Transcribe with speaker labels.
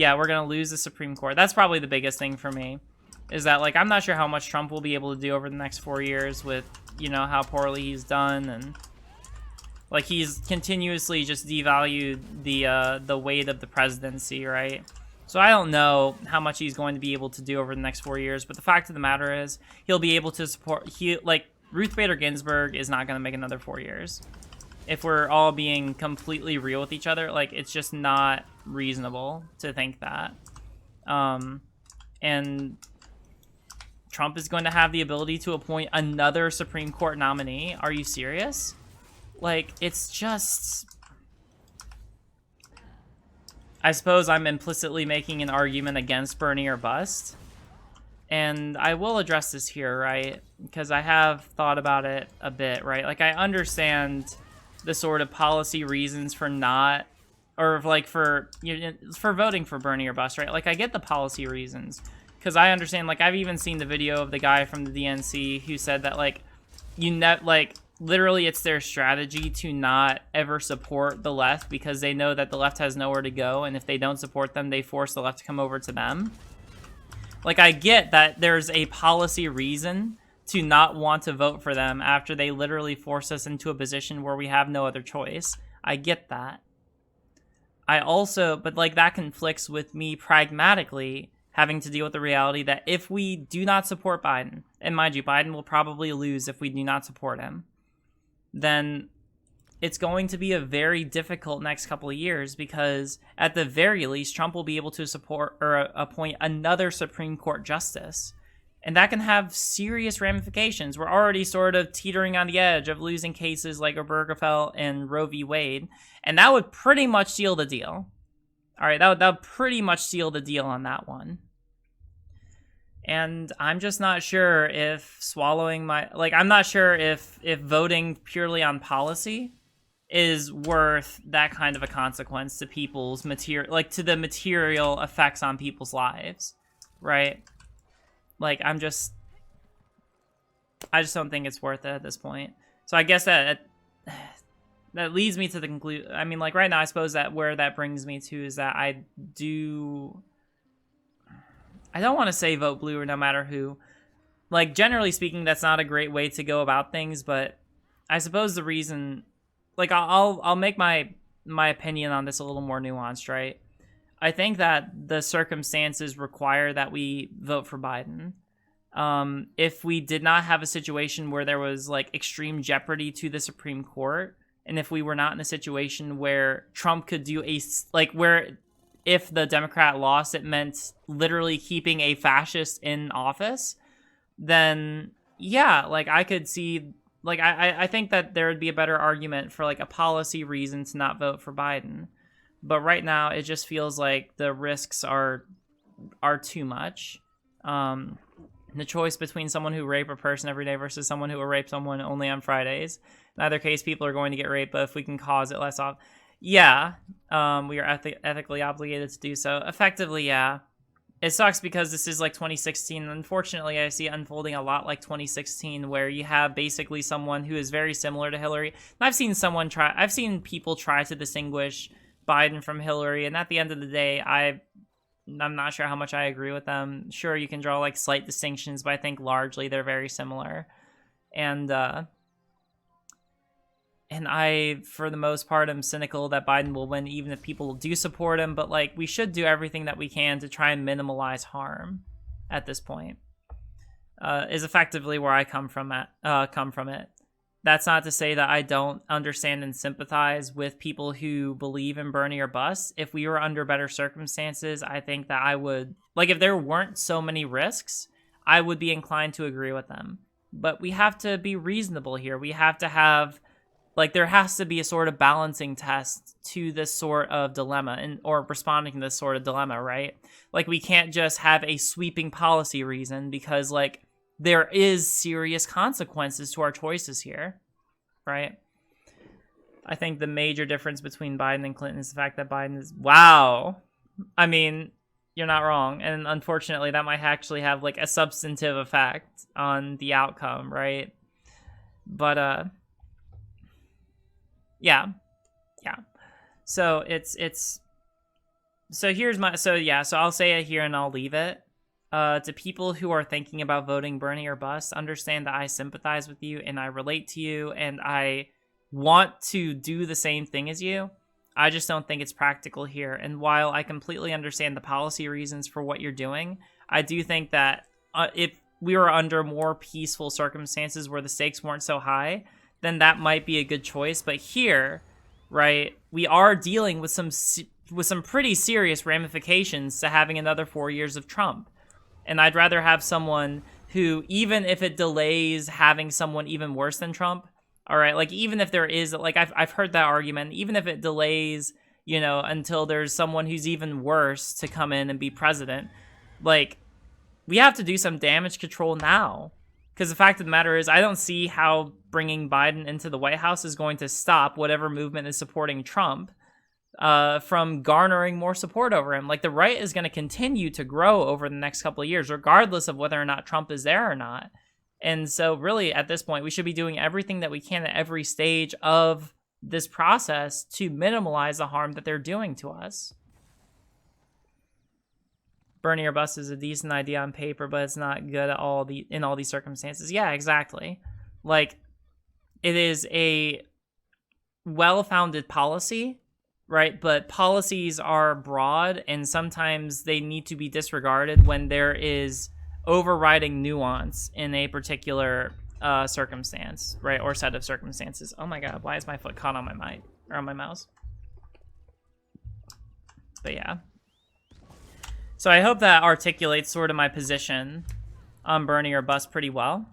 Speaker 1: yeah, we're going to lose the Supreme Court. That's probably the biggest thing for me, is that, like, I'm not sure how much Trump will be able to do over the next 4 years with, you know, how poorly he's done, and, like, he's continuously just devalued the weight of the presidency, right? So I don't know how much he's going to be able to do over the next 4 years, but the fact of the matter is, he'll be able to support, Ruth Bader Ginsburg is not going to make another 4 years. If we're all being completely real with each other, like, it's just not reasonable to think that. And Trump is going to have the ability to appoint another Supreme Court nominee. Are you serious? Like, it's just... I suppose I'm implicitly making an argument against Bernie or bust. And I will address this here, right? Because I have thought about it a bit, right? Like, I understand the sort of policy reasons for not, or like for voting for Bernie or bust, right? Like, I get the policy reasons, because I understand, like, I've even seen the video of the guy from the DNC who said that, like, literally it's their strategy to not ever support the left because they know that the left has nowhere to go, and if they don't support them, they force the left to come over to them. Like, I get that there's a policy reason to not want to vote for them after they literally force us into a position where we have no other choice. I get that. I also, but, like, that conflicts with me pragmatically having to deal with the reality that if we do not support Biden, and mind you, Biden will probably lose if we do not support him, then it's going to be a very difficult next couple of years, because at the very least, Trump will be able to support or appoint another Supreme Court justice. And that can have serious ramifications. We're already sort of teetering on the edge of losing cases like Obergefell and Roe v. Wade. And that would pretty much seal the deal. All right, that would pretty much seal the deal on that one. And I'm just not sure if swallowing my... Like, I'm not sure if voting purely on policy is worth that kind of a consequence to people's material... Like, to the material effects on people's lives, right? Like, I just don't think it's worth it at this point. So I guess that leads me to the conclusion. I mean, like, right now, I suppose that where that brings me to is that I don't want to say vote blue or no matter who. Like, generally speaking, that's not a great way to go about things, but I suppose the reason, like, I'll make my opinion on this a little more nuanced, right? I think that the circumstances require that we vote for Biden. If we did not have a situation where there was, like, extreme jeopardy to the Supreme Court, and if we were not in a situation where Trump could do where if the Democrat lost, it meant literally keeping a fascist in office, then yeah, like, I could see, like, I think that there would be a better argument for, like, a policy reason to not vote for Biden. But right now, it just feels like the risks are too much. The choice between someone who rape a person every day versus someone who will rape someone only on Fridays. In either case, people are going to get raped, but if we can cause it less often, yeah, we are ethically obligated to do so. Effectively, yeah. It sucks because this is like 2016. Unfortunately, I see it unfolding a lot like 2016, where you have basically someone who is very similar to Hillary. And I've seen people try to distinguish Biden from Hillary, and at the end of the day, I'm not sure how much I agree with them. Sure, you can draw, like, slight distinctions, but I think largely they're very similar. And I, for the most part, am cynical that Biden will win, even if people do support him. But, like, we should do everything that we can to try and minimize harm at this point. Is effectively where I come from it. That's not to say that I don't understand and sympathize with people who believe in Bernie or bust. If we were under better circumstances, I think that I would, like, if there weren't so many risks, I would be inclined to agree with them. But we have to be reasonable here. We have to have, like, there has to be a sort of balancing test to this sort of dilemma, or responding to this sort of dilemma, right? Like, we can't just have a sweeping policy reason, because, like, there is serious consequences to our choices here, right? I think the major difference between Biden and Clinton is the fact that Biden is, wow. I mean, you're not wrong. And unfortunately, that might actually have, like, a substantive effect on the outcome, right? But, yeah. So it's So here's my so I'll say it here and I'll leave it. To people who are thinking about voting Bernie or bust, understand that I sympathize with you and I relate to you and I want to do the same thing as you. I just don't think it's practical here. And while I completely understand the policy reasons for what you're doing, I do think that if we were under more peaceful circumstances where the stakes weren't so high, then that might be a good choice. But here, right, we are dealing with some pretty serious ramifications to having another 4 years of Trump. And I'd rather have someone who, even if it delays having someone even worse than Trump, all right, like even if there is, like I've heard that argument, even if it delays, you know, until there's someone who's even worse to come in and be president, like we have to do some damage control now. Because the fact of the matter is, I don't see how bringing Biden into the White House is going to stop whatever movement is supporting Trump from garnering more support over him. Like the right is going to continue to grow over the next couple of years, regardless of whether or not Trump is there or not. And so really at this point, we should be doing everything that we can at every stage of this process to minimize the harm that they're doing to us. Bernie or bust is a decent idea on paper, but it's not good at all in all these circumstances. Yeah, exactly. Like it is a well-founded policy, right? But policies are broad and sometimes they need to be disregarded when there is overriding nuance in a particular circumstance, right? Or set of circumstances. Oh my God, why is my foot caught on my mic or on my mouse? But yeah. So I hope that articulates sort of my position on Bernie or bust pretty well.